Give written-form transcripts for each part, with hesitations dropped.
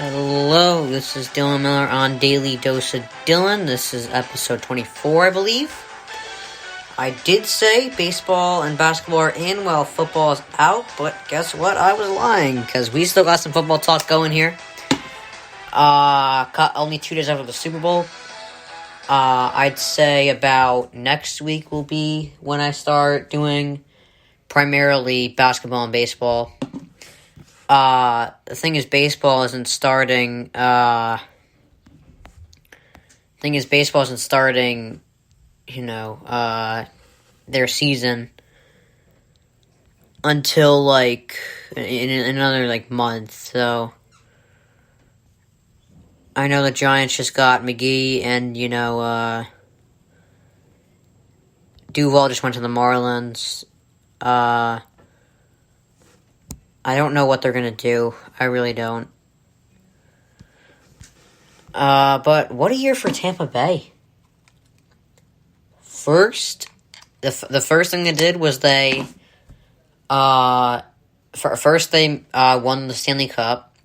Hello, this is Dylan Miller on Daily Dose of Dylan. This is episode 24, I believe. I did say baseball and basketball are in while football is out, but guess what? I was lying, because we still got some football talk going here. Only 2 days after the Super Bowl. I'd say about next week will be when I start doing primarily basketball and baseball. The thing is, baseball isn't starting, their season until, in another, month, so I know the Giants just got McGee, and, Duval just went to the Marlins. I don't know what they're going to do. I really don't. But what a year for Tampa Bay. First, the first thing they did was they won the Stanley Cup.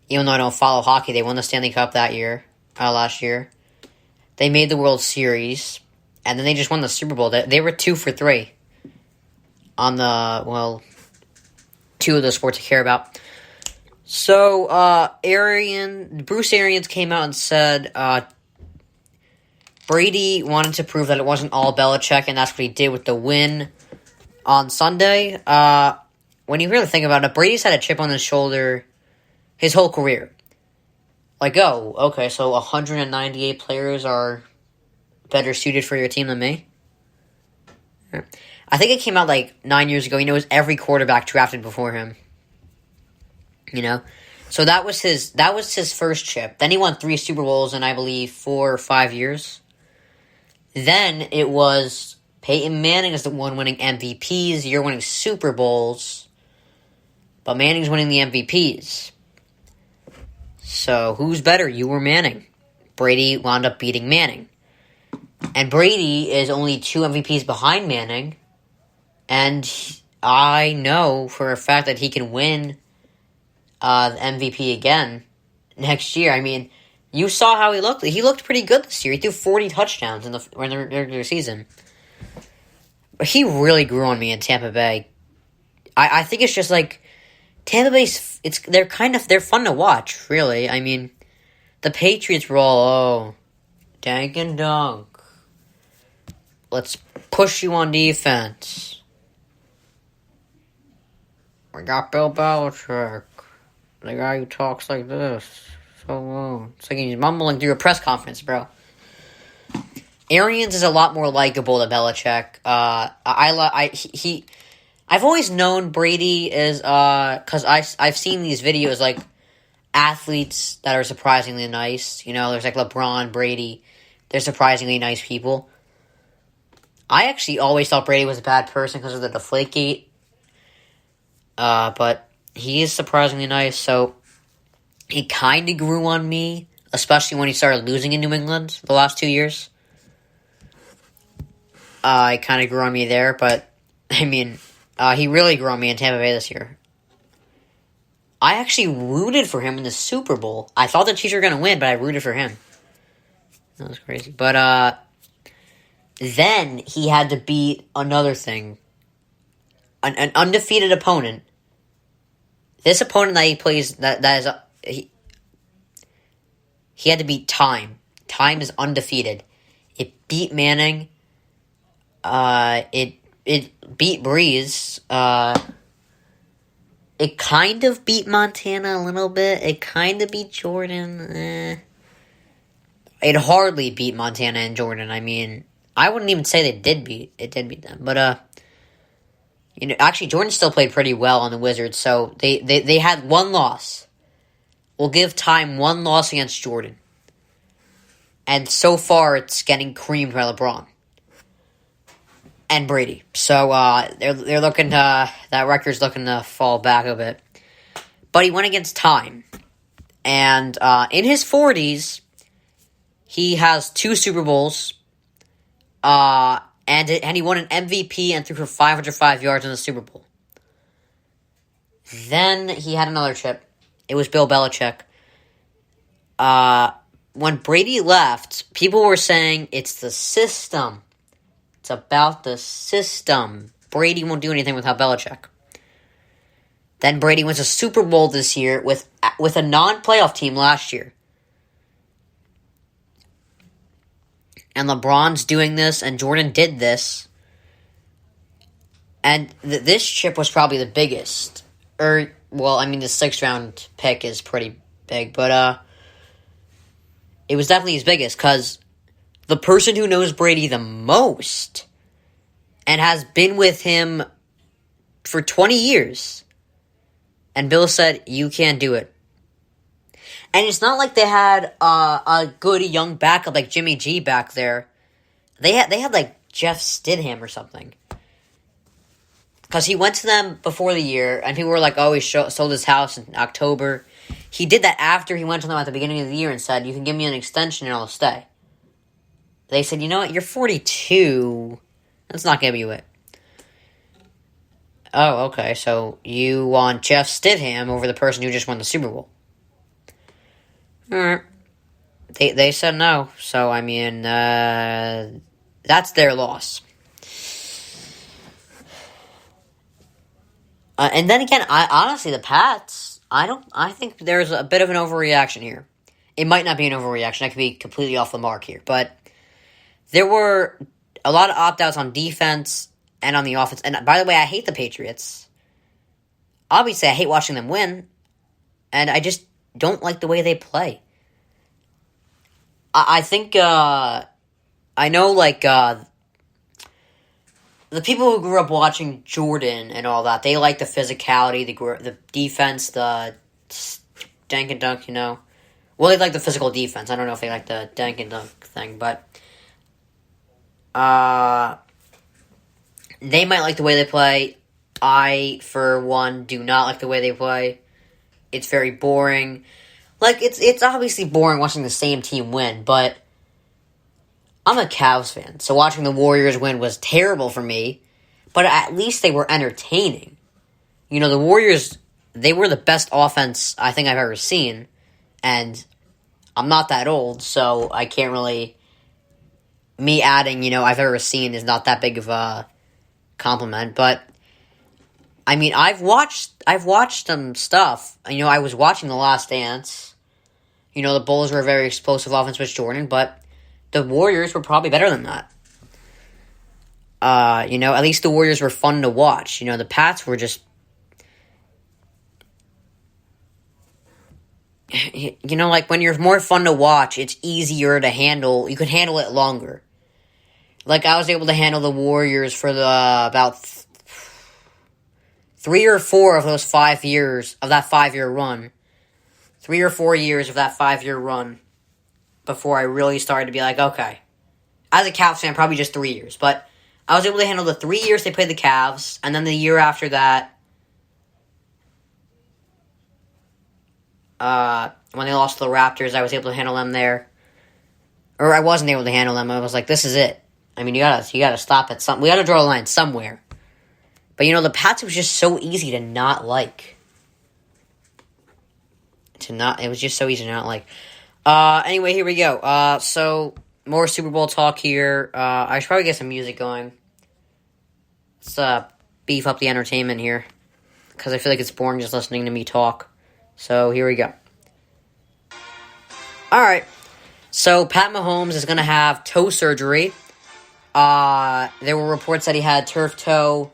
Even though I don't follow hockey, they won the Stanley Cup last year. They made the World Series, and then they just won the Super Bowl. They were 2 for 3 on two of the sports I care about. So, Bruce Arians came out and said, Brady wanted to prove that it wasn't all Belichick, and that's what he did with the win on Sunday. When you really think about it, Brady's had a chip on his shoulder his whole career. So 198 players are better suited for your team than me? I think it came out 9 years ago. He knows every quarterback drafted before him. So that was his first chip. Then he won 3 Super Bowls in, I believe, 4 or 5 years. Then it was Peyton Manning is the one winning MVPs. You're winning Super Bowls. But Manning's winning the MVPs. So who's better? You or Manning? Brady wound up beating Manning. And Brady is only 2 MVPs behind Manning. And I know for a fact that he can win the MVP again next year. I mean, you saw how he looked. He looked pretty good this year. He threw 40 touchdowns in the regular season. But he really grew on me in Tampa Bay. I think it's just Tampa Bay's. They're fun to watch. Really, I mean, the Patriots were all dank and dunk. Let's push you on defense. We got Bill Belichick, the guy who talks like this. So it's like he's mumbling through a press conference, bro. Arians is a lot more likable than Belichick. I've always known Brady is because I've seen these videos athletes that are surprisingly nice. There's LeBron, Brady. They're surprisingly nice people. I actually always thought Brady was a bad person because of the Deflategate. But he is surprisingly nice, so he kind of grew on me, especially when he started losing in New England the last 2 years. He kind of grew on me there, but, he really grew on me in Tampa Bay this year. I actually rooted for him in the Super Bowl. I thought the Chiefs were going to win, but I rooted for him. That was crazy. But, then he had to beat another thing. An undefeated opponent. This opponent that he plays, he had to beat Time. Time is undefeated. It beat Manning. It beat Breeze. It kind of beat Montana a little bit. It kind of beat Jordan. It hardly beat Montana and Jordan. I wouldn't even say it did beat them. But, actually, Jordan still played pretty well on the Wizards, so they had 1 loss. We'll give Time 1 loss against Jordan. And so far, it's getting creamed by LeBron. And Brady. So, they're looking to, that record's looking to fall back a bit. But he went against Time. And, in his 40s, he has 2 Super Bowls. And he won an MVP and threw for 505 yards in the Super Bowl. Then he had another chip. It was Bill Belichick. when Brady left, people were saying it's the system. It's about the system. Brady won't do anything without Belichick. Then Brady wins a Super Bowl this year with a non-playoff team last year. And LeBron's doing this, and Jordan did this. And this chip was probably the biggest. The 6th round pick is pretty big, but it was definitely his biggest, because the person who knows Brady the most and has been with him for 20 years, and Bill said, you can't do it. And it's not like they had a good young backup like Jimmy G back there. They had like Jeff Stidham or something. Because he went to them before the year, and people were like, oh, he sold his house in October. He did that after he went to them at the beginning of the year and said, you can give me an extension and I'll stay. They said, you know what, you're 42. Let's not give you it. Oh, okay, so you want Jeff Stidham over the person who just won the Super Bowl. Alright. They said no, so, that's their loss. And then again, honestly, the Pats, I think there's a bit of an overreaction here. It might not be an overreaction, I could be completely off the mark here, but there were a lot of opt-outs on defense and on the offense. And by the way, I hate the Patriots. Obviously, I hate watching them win, and I just don't like the way they play. I think, I know, the people who grew up watching Jordan and all that, they like the physicality, the defense, the dank and dunk, Well, they like the physical defense. I don't know if they like the dank and dunk thing, but they might like the way they play. I, for one, do not like the way they play. It's very boring. It's obviously boring watching the same team win, but I'm a Cavs fan, so watching the Warriors win was terrible for me, but at least they were entertaining. The Warriors, they were the best offense I think I've ever seen, and I'm not that old, so I can't really... Me adding, I've ever seen is not that big of a compliment, but I've watched some stuff. I was watching The Last Dance. The Bulls were a very explosive offense with Jordan, but the Warriors were probably better than that. At least the Warriors were fun to watch. The Pats were just... when you're more fun to watch, it's easier to handle. You can handle it longer. I was able to handle the Warriors for about 3 or 4 of those 5 years of that 5-year run. 3 or 4 years of that 5-year run before I really started to be like, okay. As a Cavs fan, probably just 3 years. But I was able to handle the 3 years they played the Cavs, and then the year after that, when they lost to the Raptors, I was able to handle them there. Or I wasn't able to handle them. I was like, this is it. You gotta stop at something. We gotta draw a line somewhere. But the Pats was just so easy to not like. It was just so easy to not like. Anyway, here we go. So more Super Bowl talk here. I should probably get some music going. Let's beef up the entertainment here, because I feel like it's boring just listening to me talk. So here we go. Alright, so Pat Mahomes is going to have toe surgery. There were reports that he had turf toe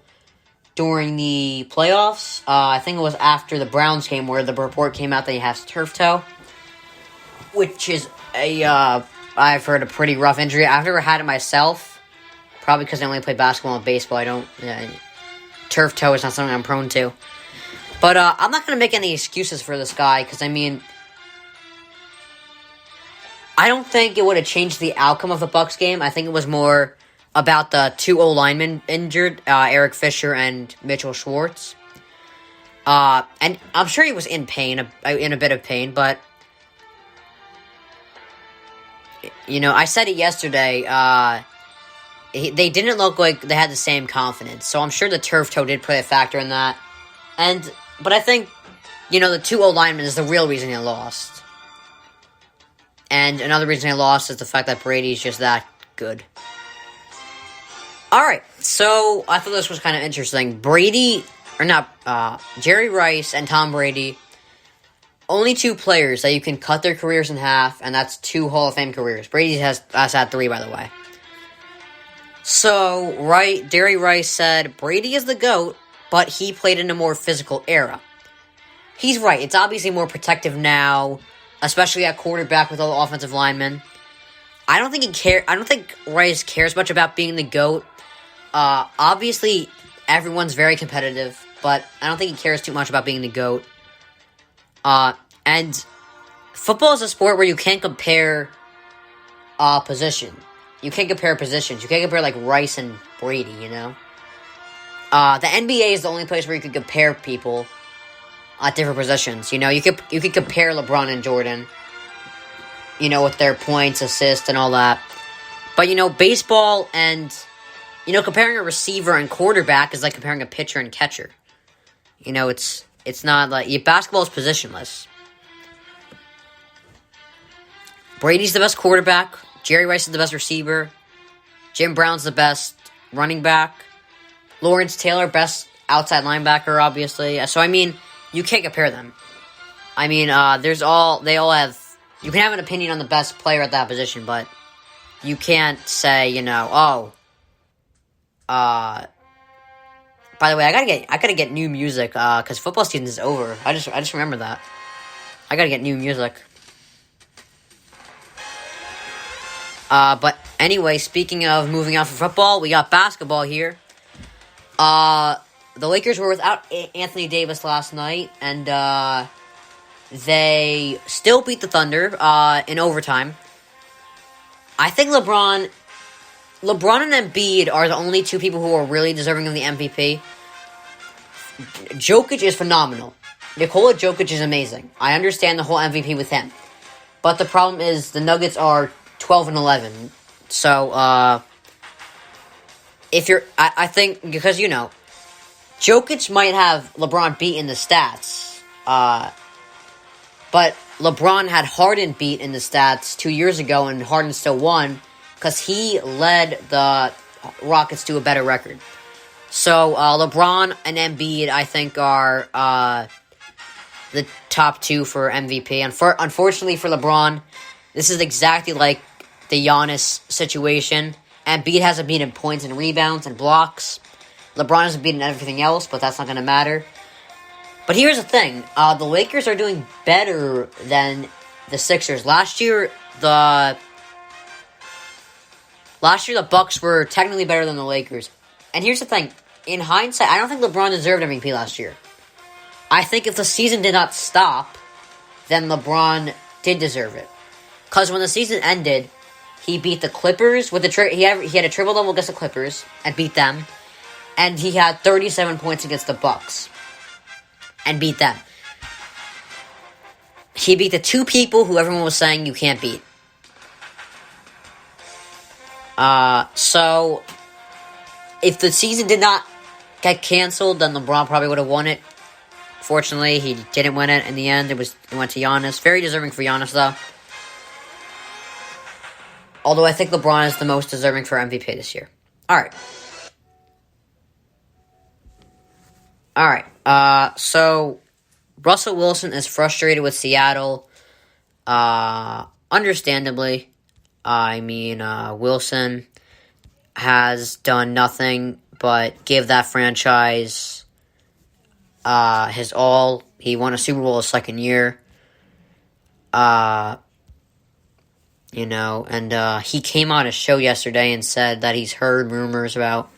during the playoffs. I think it was after the Browns game where the report came out that he has turf toe, which is I've heard a pretty rough injury. I've never had it myself, probably because I only play basketball and baseball. Turf toe is not something I'm prone to. But I'm not going to make any excuses for this guy, because I don't think it would have changed the outcome of the Bucs game. I think it was more about the 2 O-linemen injured, Eric Fisher and Mitchell Schwartz. And I'm sure he was in pain, in a bit of pain, but I said it yesterday. They didn't look like they had the same confidence, so I'm sure the turf toe did play a factor in that. But I think, the 2 O-linemen is the real reason they lost. And another reason I lost is the fact that Brady's just that good. Alright, so I thought this was kind of interesting. Jerry Rice and Tom Brady, only two players that you can cut their careers in half, and that's two Hall of Fame careers. Brady has had three, by the way. So, Jerry Rice said, Brady is the GOAT, but he played in a more physical era. He's right. It's obviously more protective now, especially at quarterback with all the offensive linemen. I don't think Rice cares much about being the GOAT. Obviously, everyone's very competitive, but I don't think he cares too much about being the GOAT. And football is a sport where you can't compare position. You can't compare positions. You can't compare, like, Rice and Brady, you know? The NBA is the only place where you can compare people at different positions. You know, you could compare LeBron and Jordan, you know, with their points, assists, and all that. But, you know, baseball and, you know, comparing a receiver and quarterback is like comparing a pitcher and catcher. You know, it's not like... Basketball is positionless. Brady's the best quarterback. Jerry Rice is the best receiver. Jim Brown's the best running back. Lawrence Taylor, best outside linebacker, obviously. So, I mean, you can't compare them. I mean, they all have... You can have an opinion on the best player at that position, but you can't say, you know, by the way, I gotta get new music, cause football season is over. I just remember that. I gotta get new music. But anyway, speaking of moving on from football, we got basketball here. The Lakers were without Anthony Davis last night, and, they still beat the Thunder, in overtime. I think LeBron and Embiid are the only two people who are really deserving of the MVP. Jokic is phenomenal. Nikola Jokic is amazing. I understand the whole MVP with him. But the problem is the Nuggets are 12-11. So, I think, because, you know, Jokic might have LeBron beat in the stats, but LeBron had Harden beat in the stats 2 years ago, and Harden still won, because he led the Rockets to a better record. So, LeBron and Embiid, I think, are the top two for MVP. And unfortunately for LeBron, this is exactly like the Giannis situation. Embiid hasn't beaten points and rebounds and blocks. LeBron hasn't beaten everything else, but that's not going to matter. But here's the thing. The Lakers are doing better than the Sixers. Last year, the Bucks were technically better than the Lakers. And here's the thing. In hindsight, I don't think LeBron deserved MVP last year. I think if the season did not stop, then LeBron did deserve it. Because when the season ended, he beat the Clippers with he had a triple double against the Clippers and beat them, and he had 37 points against the Bucks and beat them. He beat the two people who everyone was saying you can't beat. So if the season did not get canceled, then LeBron probably would have won it. Fortunately, he didn't win it in the end. It went to Giannis. Very deserving for Giannis, though. Although I think LeBron is the most deserving for MVP this year. Alright. So Russell Wilson is frustrated with Seattle. Understandably. I mean, Wilson has done nothing but give that franchise his all. He won a Super Bowl his second year. And he came on a show yesterday and said that he's heard rumors about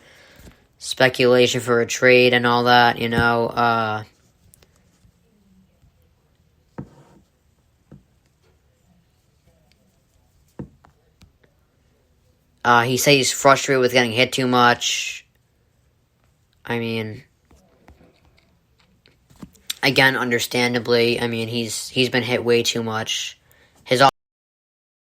speculation for a trade and all that, He said he's frustrated with getting hit too much. I mean, again, understandably, I mean, he's been hit way too much.